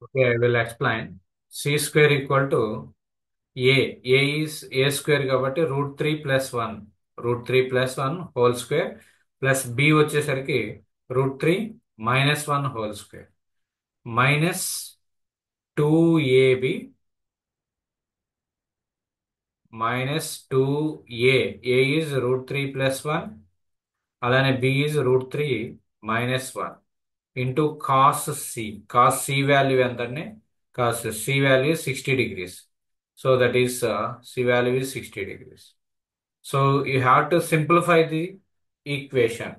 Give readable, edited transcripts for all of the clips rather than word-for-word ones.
Okay, I will explain. C square equal to A. A is A square కాబట్టి √3 + 1. √3 + 1 whole square plus B వచ్చేసరికి √3 - 1 whole square minus 2AB -2A. A is √3 + 1. అలానే B is √3 - 1 into cos C. Cos C value ఎంత అండి? Cos C value 60 degrees. So that is C value is 60 degrees. So you have to simplify the equation.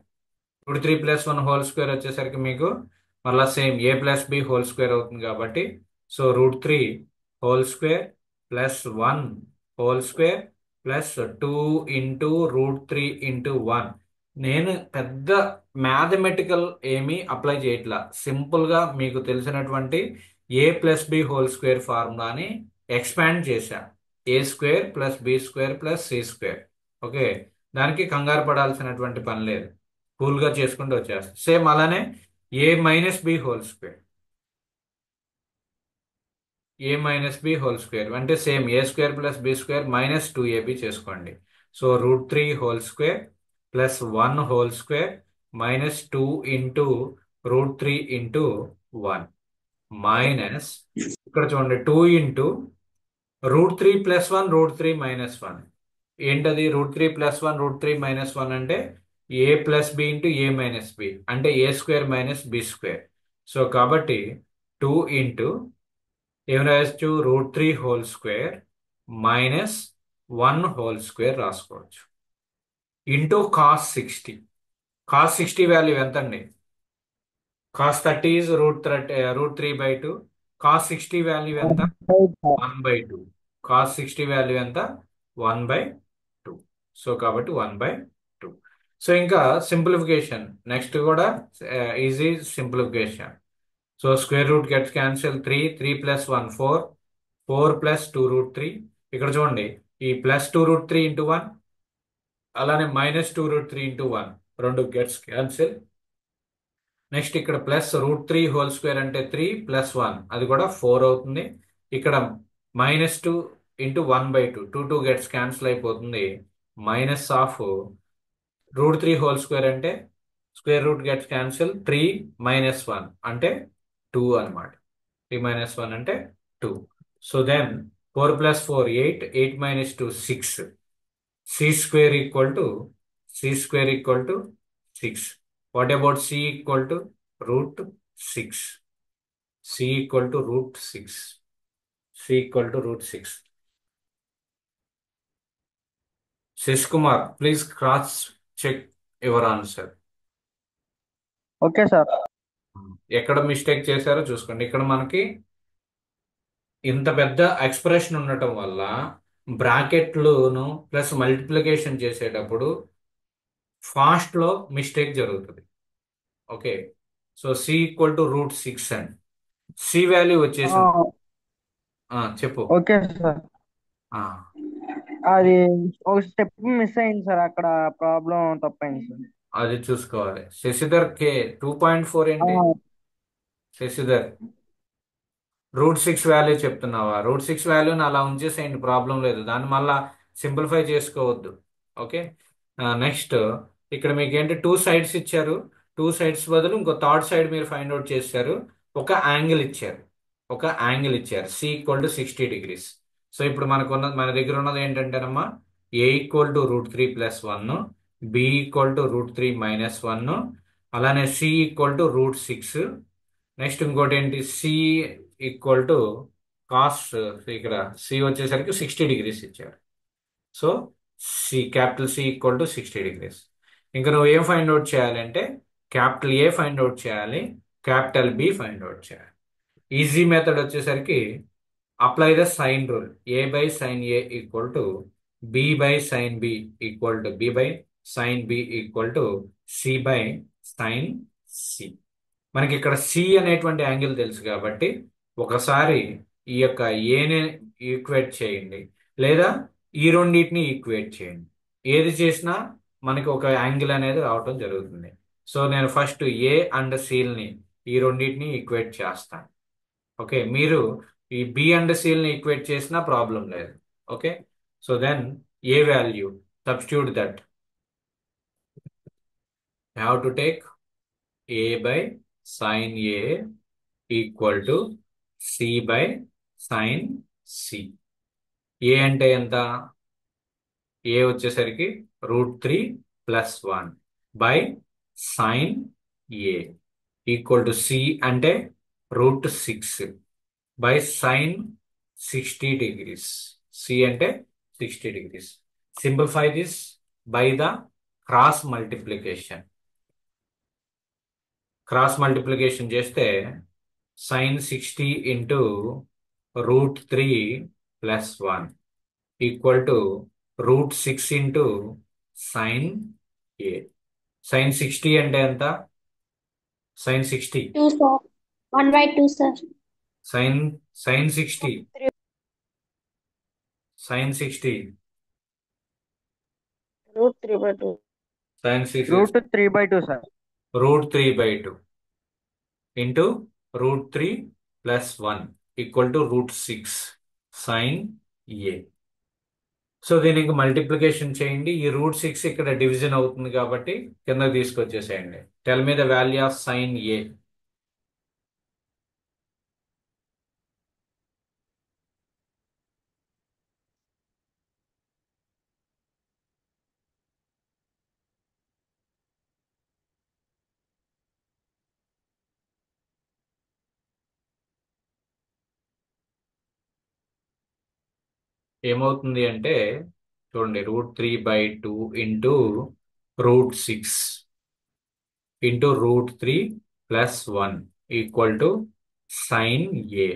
√3 + 1 whole square వచ్చేసరికి మీకు మళ్ళా same A + B whole square అవుతుంది కాబట్టి so √3 whole square + 1 whole square +2 into √3 × 1. నేను పెద్ద mathematical ఏమీ apply చేయట్లా, simple గా మీకు తెలిసినటువంటి A + B హోల్ స్క్వేర్ ఫార్ములాని ఎక్స్పాండ్ చేశా. A² + B² + C². ఓకే, దానికి కంగారు పడాల్సినటువంటి పని లేదు, కూల్ గా చేసుకుంటూ వచ్చేస్తాం. సేమ్ అలానే A - B whole square. A - B whole square అంటే సేమ్ A² + B² -2AB చేసుకోండి. So √3 whole square + 1 whole square -2 into √3 × 1 minus ఇక్కడ చూడండి 2 ఇంటూ √3 + 1 √3 - 1. ఏంటది? √3 + 1 √3 - 1 అంటే A + B into A - B అంటే A² - B². సో కాబట్టి 2 ఇంటూ ఏం రాయొచ్చు? √3 హోల్ స్క్వేర్ -1 హోల్ స్క్వేర్ రాసుకోవచ్చు ఇంటూ cos 60. cos 60 వాల్యూ ఎంత అండి? cos 30 is √3/2. cos 60 వాల్యూ ఎంత? 1/2. cos 60 వాల్యూ ఎంత? 1/2. సో కాబట్టి 1/2. సో ఇంకా సింప్లిఫికేషన్ నెక్స్ట్ కూడా easy simplification. So square root gets cancel. 3 + 1 4. 4 + 2√3. ఇక్కడ చూడండి ఈ +2√3 × 1 అలానే -2√3 × 1 రెండు గెట్స్ క్యాన్సిల్. నెక్స్ట్ ఇక్కడ +√3 హోల్ స్క్వేర్ అంటే 3 + 1 అది కూడా 4 అవుతుంది. ఇక్కడ -2 × 1/2 2 గెట్స్ క్యాన్సిల్ అయిపోతుంది. మైనస్ ఆఫ్ √3 హోల్ స్క్వేర్ అంటే స్క్వేర్ రూట్ గెట్స్ క్యాన్సిల్. 3 - 1 అంటే 2 అనమాట. 3 - 1 అంటే 2. So then 4 + 4 8. 8 - 2 6. C² = 6. What about C = √6? C = √6. C = √6. Shish Kumar, please cross check your answer. Okay sir. ఎక్కడ మిస్టేక్ చేశారో చూసుకోండి. ఇక్కడ మనకి ఇంత పెద్ద ఎక్స్ప్రెషన్ ఉండటం వల్ల బ్రాకెట్లను ప్లస్ మల్టిప్లికేషన్ చేసేటప్పుడు ఫాస్ట్ లో మిస్టేక్ జరుగుతుంది. ఓకే, సో C = √6 అండి. సి వాల్యూ వచ్చేసింది. చెప్పు. Okay sir. ఆ, అది ఒక స్టెప్ మిస్ అయింది సార్, అక్కడ ప్రాబ్లం తప్పైంది సార్. అది చూసుకోవాలి. శశిధర్ K 2.4 ఏంటి? శశిధర్ √6 వాల్యూ చెప్తున్నావా? √6 వాల్యూని అలా ఉంచేసేయండి, ప్రాబ్లం లేదు, దాన్ని మళ్ళా సింప్లిఫై చేసుకోవద్దు. ఓకే, నెక్స్ట్ ఇక్కడ మీకు ఏంటి 2 సైడ్స్ ఇచ్చారు. 2 సైడ్స్ బదులు ఇంకో థర్డ్ సైడ్ మీరు ఫైండ్ అవుట్ చేశారు. ఒక యాంగిల్ ఇచ్చారు. C = 60 degrees. సో ఇప్పుడు మన దగ్గర ఉన్నది ఏంటంటేనమ్మా A = √3 + 1, B = √3 - 1, అలానే C = √6. నెక్స్ట్ ఇంకోటి ఏంటి? C equal to cos. ఇక్కడ సి వచ్చేసరికి 60 degrees ఇచ్చారు. So capital C = 60 degrees. ఇంకా నువ్వు ఏం ఫైండ్ అవుట్ చేయాలంటే క్యాపిటల్ ఏ ఫైండ్ అవుట్ చేయాలి, క్యాపిటల్ బి ఫైండ్ అవుట్ చేయాలి. ఈజీ మెథడ్ వచ్చేసరికి apply the sine rule. A/sin A = B/sin B B/sin B C/sin C. మనకి ఇక్కడ సి అనేటువంటి యాంగిల్ తెలుసు కాబట్టి ఒకసారి ఈ యొక్క ఏని ఈక్వేట్ చేయండి, లేదా ఈ రెండింటిని ఈక్వేట్ చేయండి. ఏది చేసినా మనకి ఒక యాంగిల్ అనేది రావటం జరుగుతుంది. సో నేను ఫస్ట్ ఏ అండ్ సిల్ని ఈ రెండింటిని ఈక్వేట్ చేస్తాను. ఓకే, మీరు ఈ బి అండ్ సిల్ని ఈక్వేట్ చేసినా ప్రాబ్లం లేదు. Okay, so then A value substitute that have to take A by sine A equal to C by sine C. A అంటే ఎంత? ఏ వచ్చేసరికి √3 + 1 by sine A equal to C అంటే √6 by sine 60 degrees. C అంటే 60 degrees. Simplify this by the cross multiplication. Cross multiplication చేస్తే sine 60 into √3 + 1 equal to √6 into sine A. Sine 60 అంటే ఎంత? Sine 60 2 sir. 1/2 sir. Sine sine 60 sine 60 √3/2. Sine 60 √3/2 sir. √3/2 into √3 + 1 equal to √6 sine A. So దీనికి multiplication చేయండి. ఈ √6 ఇక్కడ division అవుతుంది కాబట్టి కింద తీసుకొచ్చేసేయండి. Tell me the value of sine A. ఏమవుతుంది అంటే చూడండి, √3/2 into √6 into √3 + 1 equal to sine A.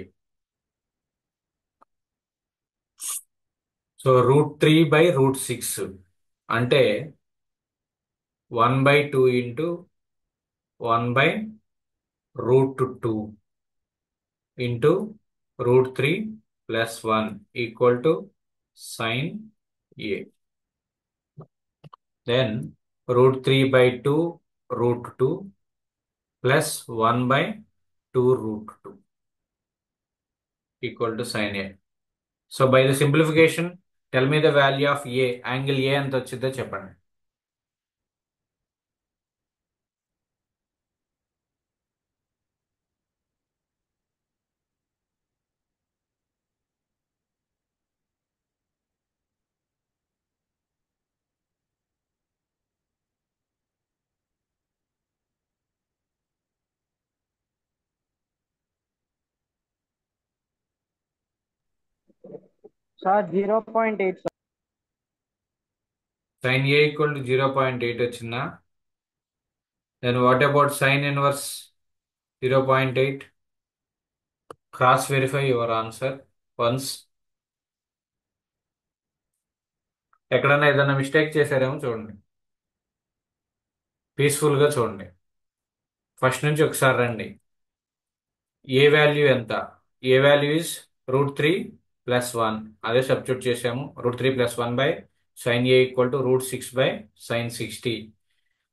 So √3/√6 అంటే 1/2 into 1/√2 into √3 + 1 equal to sine A. Then √3/2 √2 plus 1/2 √2 equal to sine A. So by the simplification tell me the value of A. Angle A ఎంత వచ్చిందో చెప్పండి. Sir 0.8 sir. Sine A equal to 0.8 వచ్చిందా? Then what about sine inverse 0.8? Cross verify your answer once. ఎక్కడైనా ఏదైనా mistake చేశారేమో చూడండి. పీస్ఫుల్గా చూడండి. First నుంచి ఒకసారి రండి. ఏ వాల్యూ ఎంత? A value is √3 + 1. అదే సబ్స్టిట్యూట్ చేసాము. √3 + 1 by sine A equal to √6 by sine 60.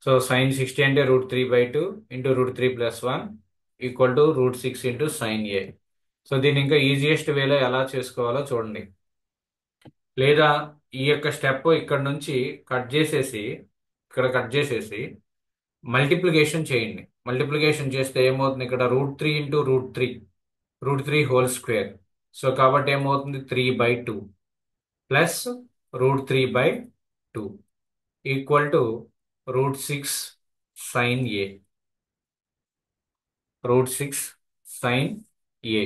So sine 60 అంటే √3/2 into √3 + 1 equal to √6 into sine A. So దీన్ని ఇంకా ఈజియెస్ట్ వేలో ఎలా చేసుకోవాలో చూడండి. లేదా ఈ యొక్క స్టెప్ ఇక్కడ నుంచి కట్ చేసేసి ఇక్కడ కట్ చేసేసి మల్టిప్లికేషన్ చేయండి. మల్టిప్లికేషన్ చేస్తే ఏమవుతుంది? ఇక్కడ √3 ఇంటూ √3 సో కాబట్టి ఏమవుతుంది? 3/2 plus √3/2 equal to √6 sine A. √6 sine A.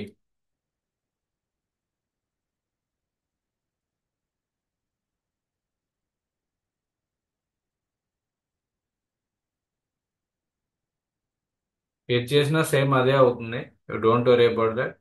ఏది చేసినా సేమ్ అదే అవుతుంది. You don't worry about that.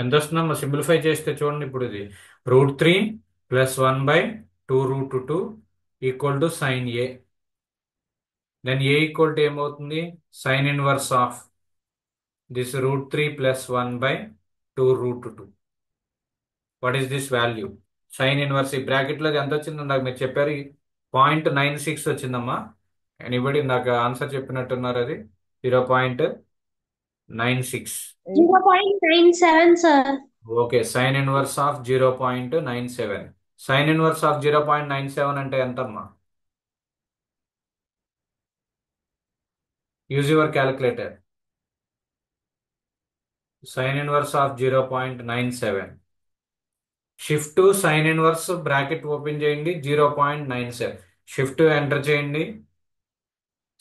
ఎంత వస్తుందమ్మా సింప్లిఫై చేస్తే చూడండి ఇప్పుడు ఇది √3 + 1/2√2 equal to sine A. Then A equal to ఏమవుతుంది sine inverse of this √3 + 1/2√2. What is this value sine inverse ఈ బ్రాకెట్లో ఎంత వచ్చిందో నాకు మీరు చెప్పారు 0.96 వచ్చిందమ్మా. ఎనీబడి నాకు ఆన్సర్ చెప్పినట్టున్నారు అది 0.96. 0.97, sir. Okay sine inverse of 0.97. Sine inverse of 0.97 అంటే ఎంతమ్మా use your calculator. Sine inverse of 0.97 shift sine inverse bracket open చేయండి 0.97 షిఫ్ట్ ఎంటర్ చేయండి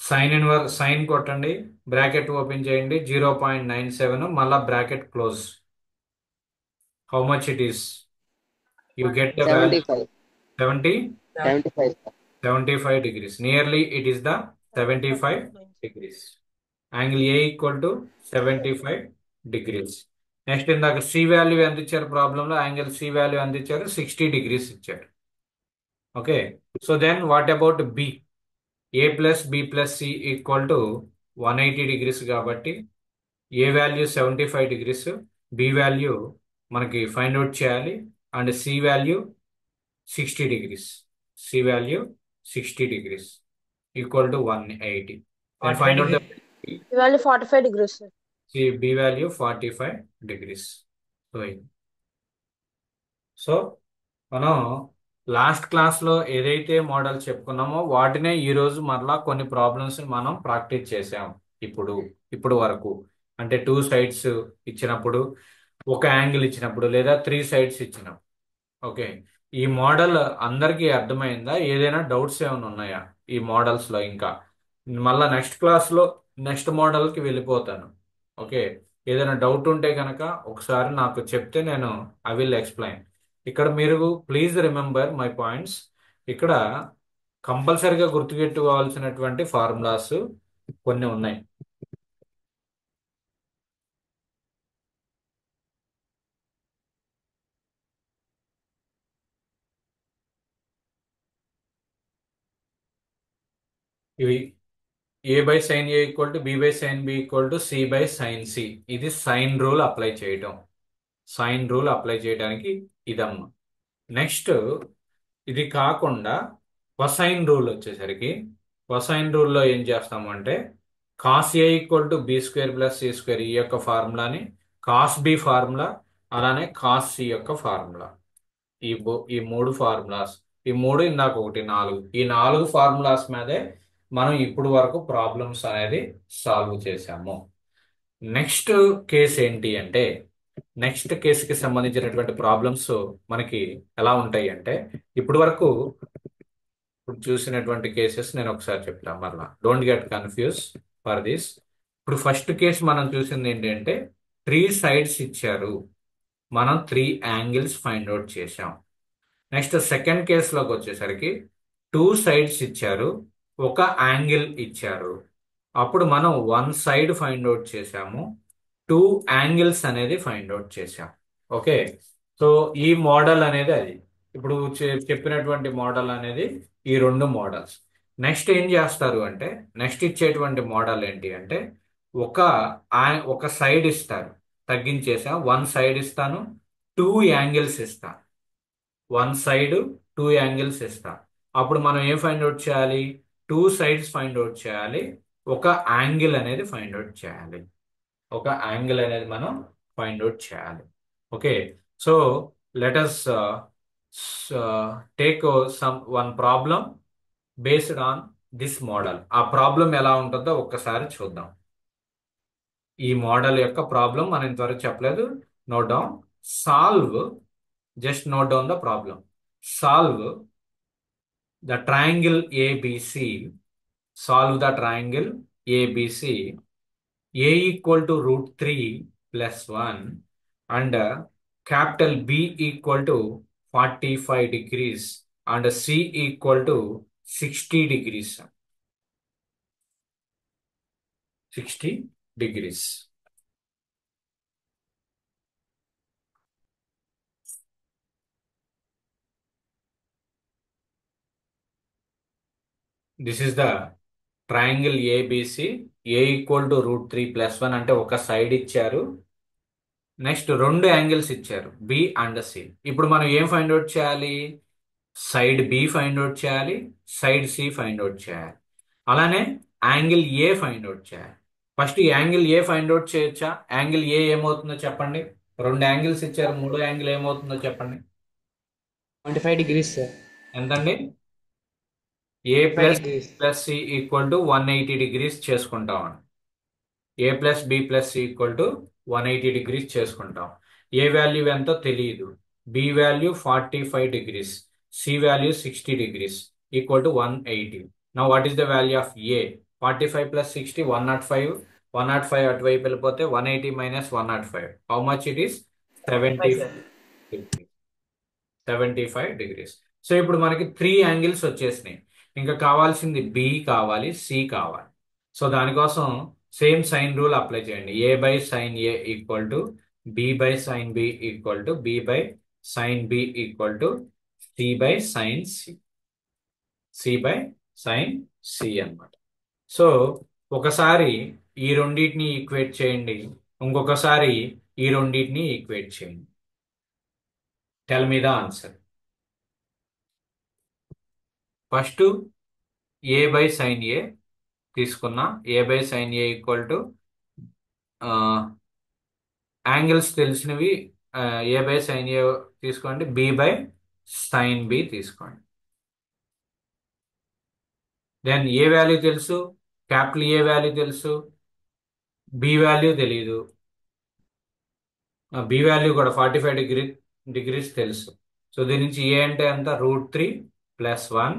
సైన్ ఇన్వర్స్ సైన్ కొట్టండి బ్రాకెట్ ఓపెన్ చేయండి 0.97 మళ్ళా bracket close. How much it is you get the value 75. 70 75. 75 degrees. Nearly it is the 75 degrees. Angle A equal to 75 degrees. Next ఇందాక C value ఎంత ఇచ్చారు ప్రాబ్లంలో angle C value ఎంత ఇచ్చారు 60 degrees ఇచ్చారు. Okay so then what about B A plus B plus C equal to 180 degrees కాబట్టి A value 75 degrees B value మనకి find out చేయాలి and C value 60 degrees. C value 60 degrees equal to 180. Then find out the B value 45 degrees, sir. B value 45 degrees. So మనం last క్లాస్లో ఏదైతే model చెప్పుకున్నామో వాటినే ఈరోజు మరలా కొన్ని ప్రాబ్లమ్స్ మనం ప్రాక్టీస్ చేసాం. ఇప్పుడు వరకు అంటే 2 sides ఇచ్చినప్పుడు ఒక యాంగిల్ ఇచ్చినప్పుడు లేదా 3 sides ఇచ్చినప్పుడు. ఓకే ఈ మోడల్ అందరికీ అర్థమైందా ఏదైనా డౌట్స్ ఏమైనా ఉన్నాయా ఈ మోడల్స్లో ఇంకా మళ్ళా నెక్స్ట్ క్లాస్లో నెక్స్ట్ మోడల్కి వెళ్ళిపోతాను. ఓకే ఏదైనా డౌట్ ఉంటే కనుక ఒకసారి నాకు చెప్తే నేను ఐ విల్ ఎక్స్ప్లెయిన్. ఇక్కడ మీరు ప్లీజ్ రిమెంబర్ మై పాయింట్స్. ఇక్కడ కంపల్సరిగా గుర్తుపెట్టుకోవాల్సినటువంటి ఫార్ములాస్ కొన్ని ఉన్నాయి. ఇవి A/sin A equal to B/sin B equal to C/sin C. ఇది సైన్ రూల్ అప్లై చేయటం. సైన్ రూల్ అప్లై చేయడానికి ఇదమ్మా. నెక్స్ట్ ఇది కాకుండా కొసైన్ రూల్ వచ్చేసరికి కొసైన్ రూల్లో ఏం చేస్తాము అంటే cos A equal to B² + C² ఈ యొక్క ఫార్ములాని కాస్ B ఫార్ములా అలానే కాస్ C యొక్క ఫార్ములా ఈ 3 ఫార్ములాస్ ఈ 3 ఇందాక ఒకటి 4 ఈ 4 ఫార్ములాస్ మీదే మనం ఇప్పుడు వరకు ప్రాబ్లమ్స్ అనేది సాల్వ్ చేసాము. నెక్స్ట్ కేసు ఏంటి అంటే నెక్స్ట్ కేసుకి సంబంధించినటువంటి ప్రాబ్లమ్స్ మనకి ఎలా ఉంటాయి అంటే ఇప్పుడు వరకు ఇప్పుడు చూసినటువంటి కేసెస్ నేను ఒకసారి చెప్తాను మరలా don't get confuse for this. ఇప్పుడు ఫస్ట్ కేసు మనం చూసింది ఏంటంటే 3 sides ఇచ్చారు మనం 3 angles ఫైండ్ అవుట్ చేసాం. నెక్స్ట్ సెకండ్ కేసులోకి వచ్చేసరికి 2 sides ఇచ్చారు ఒక యాంగిల్ ఇచ్చారు అప్పుడు మనం 1 side ఫైండ్ అవుట్ చేసాము 2 angles అనేది ఫైండ్ అవుట్ చేసాం. ఓకే సో ఈ మోడల్ అనేది అది ఇప్పుడు చెప్పినటువంటి మోడల్ అనేది ఈ 2 మోడల్స్. నెక్స్ట్ ఏం చేస్తారు అంటే నెక్స్ట్ ఇచ్చేటువంటి మోడల్ ఏంటి అంటే ఒక సైడ్ ఇస్తారు తగ్గించేసా 1 side ఇస్తాను 2 angles ఇస్తాను 1 side 2 angles ఇస్తా అప్పుడు మనం ఏం ఫైండ్ అవుట్ చేయాలి 2 sides ఫైండ్ అవుట్ చేయాలి ఒక యాంగిల్ అనేది ఫైండ్ అవుట్ చేయాలి ఒక యాంగిల్ అనేది మనం ఫైండ్ అవుట్ చేయాలి. Okay so let us take one problem based on this model. ఆ ప్రాబ్లం ఎలా ఉంటుందో ఒక్కసారి చూద్దాం. ఈ మోడల్ యొక్క ప్రాబ్లం మనం ఇంతవరకు చెప్పలేదు. Note down solve just note down the problem. Solve the triangle ABC. Solve the triangle ABC. A equal to √3 + 1 and capital B equal to 45 degrees and C equal to 60 degrees. 60 degrees. This is the triangle ABC. A equal to √3 + 1 అంటే ఒక side ఇచ్చారు. Next రెండు angles ఇచ్చారు, B and C. ఇప్పుడు మనం ఏం find out చేయాలి? Side B find out చేయాలి, సైడ్ సి ఫైండ్ అవుట్ చేయాలి. అలానే యాంగిల్ ఏ ఫైండ్ అవుట్ చేయాలి. First angle A find out చేయొచ్చా? యాంగిల్ ఏ ఏమవుతుందో చెప్పండి. రెండు యాంగిల్స్ ఇచ్చారు, మూడో యాంగిల్ ఏమవుతుందో చెప్పండి. 25 degrees, sir. ఎంతండి? A 25 plus degrees. Plus C equal to 180 degrees చేసుకుంటామండి. A plus B plus C equal to 180 degrees చేసుకుంటాం. ఏ వాల్యూ ఎంతో తెలియదు. B value 45 degrees, C value 60 degrees equal to 180. Now what is the value of A? 45 + 60 105. 105 అటువైపు వెళ్ళిపోతే 180 - 105. How much it is? 75, 75 sir. Degrees. 75 degrees. So ఇప్పుడు మనకి 3 angles వచ్చేసినాయి. ఇంకా కావాల్సింది బి కావాలి, సి కావాలి. సో దానికోసం సేమ్ సైన్ రూల్ అప్లై చేయండి. A by sine A equal to B by sine B equal to B by sine B equal to C by sine C. C by sine C అన్నమాట. So ఒకసారి ఈ రెండింటిని equate చేయండి, ఇంకొకసారి ఈ రెండింటిని equate చేయండి. Tell me the answer. First A by sine A తీసుకున్నా. A by sine A equal to angles తెలిసినవి. ఏ బై సైన్ ఏ తీసుకోండి, బి బై సైన్ బి తీసుకోండి. దెన్ ఏ వాల్యూ తెలుసు, క్యాపిటల్ ఏ వాల్యూ తెలుసు, B value తెలియదు. B value కూడా 45 degrees తెలుసు. So దీని నుంచి ఏ అంటే ఎంత? √3 + 1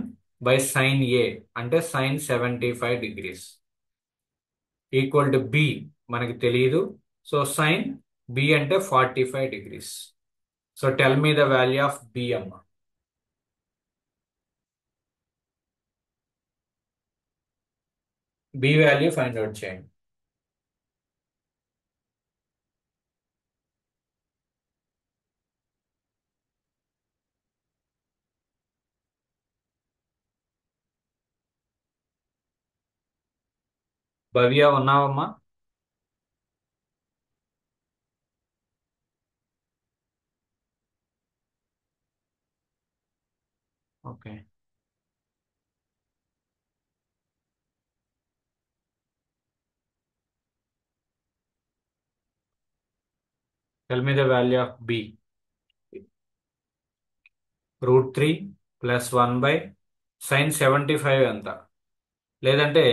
బై సైన్ ఏ అంటే sine 75 degrees equal to B మనకి తెలియదు. సో సైన్ బి అంటే 45 degrees. So tell me the value of B అమ్మ. బి వాల్యూ ఫైండ్ అవుట్ చేయండి. భవ్య ఉన్నావమ్మా? Okay. Tell me the value of B. √3 + 1 by sine 75 ఎంత? లేదంటే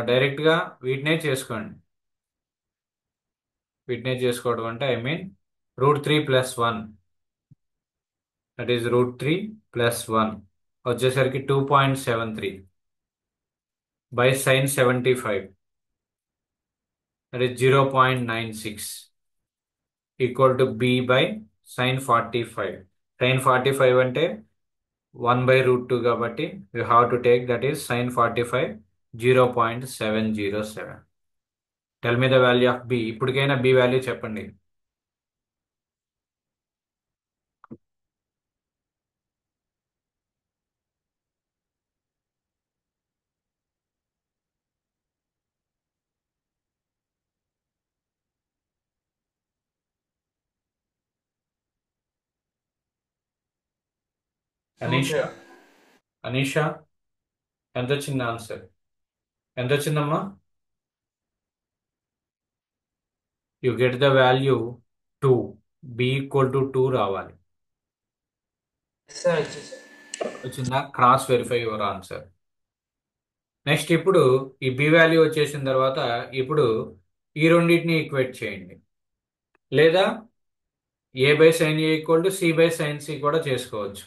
డైరెక్ట్గా వీటినే చేసుకోండి. వీటినే చేసుకోవడం అంటే ఐ మీన్ √3 + 1, దట్ ఈస్ √3 + 1 వచ్చేసరికి 2.73 by sine 75, that is 0.96 equal to B by sine 45. Sine 45 అంటే 1/√2 కాబట్టి you have to take, that is sine 45 0.707. Tell me the value of B. ఇప్పటికైనా బి వాల్యూ చెప్పండి. అనీష, అనీష ఎంత వచ్చింది ఆన్సర్? ఎంత వచ్చిందమ్మా? You get the value 2. B equal to 2 రావాలి. Yes, sir. Yes, sir. వచ్చిందా? Cross verify your answer. Next ఇప్పుడు ఈ బి వాల్యూ వచ్చేసిన తర్వాత ఇప్పుడు ఈ రెండింటిని ఈక్వేట్ చేయండి. లేదా A by sine A equal to C by sine C కూడా చేసుకోవచ్చు.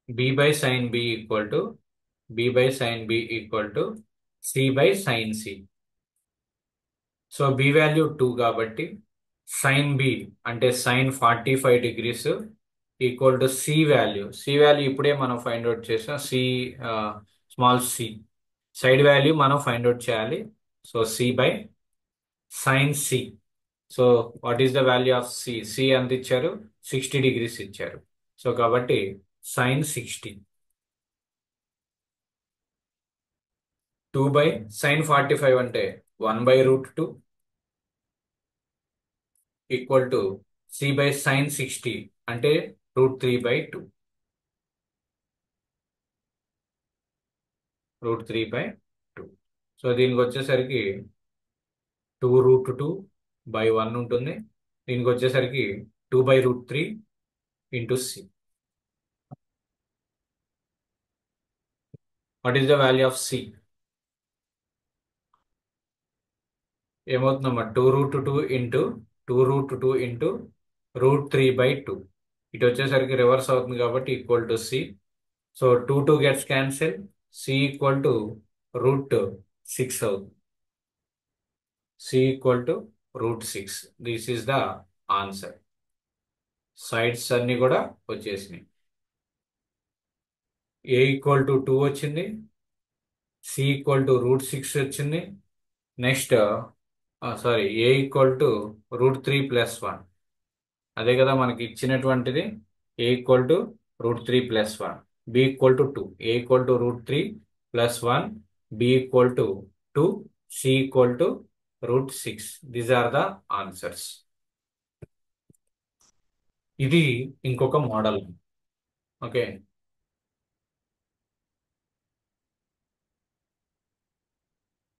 B by sine B equal to B by sine B equal to C by sine C. So B value 2 కాబట్టి సైన్ బి అంటే sine 45 degrees equal to C value. C value ఇప్పుడే మనం find out చేసాం. C small C side value మనం find out చేయాలి. So C by sine C. So what is the value of C? C ఎంత ఇచ్చారు? 60 degrees ఇచ్చారు. So కాబట్టి sin 60. 2 by sin 45 అంటే 1/√2 equal to C by sin 60 అంటే √3/2. √3/2. So దీనికి వచ్చేసరికి 2√2/1 ఉంటుంది. దీనికి వచ్చేసరికి 2/√3 into C. What is the value of C? ఏమవుతుందమ్మా? 2√2 ఇంటూ √3/2. ఇటు వచ్చేసరికి రివర్స్ అవుతుంది కాబట్టి equal to C. So 2 gets cancel. C equal to √6 అవుతుంది. C equal to √6. This is the answer. Sides అన్ని కూడా వచ్చేసినాయి. ఏ ఈక్వల్ టు 2 వచ్చింది. సి ఈక్వల్ టు √6 వచ్చింది. Next sorry, A equal to √3+1. అదే కదా మనకి ఇచ్చినటువంటిది. A equal to √3+1. B equal to 2. A equal to √3+1. B equal to 2. C equal to √6. These are the answers. ఇది ఇంకొక మోడల్. ఓకే.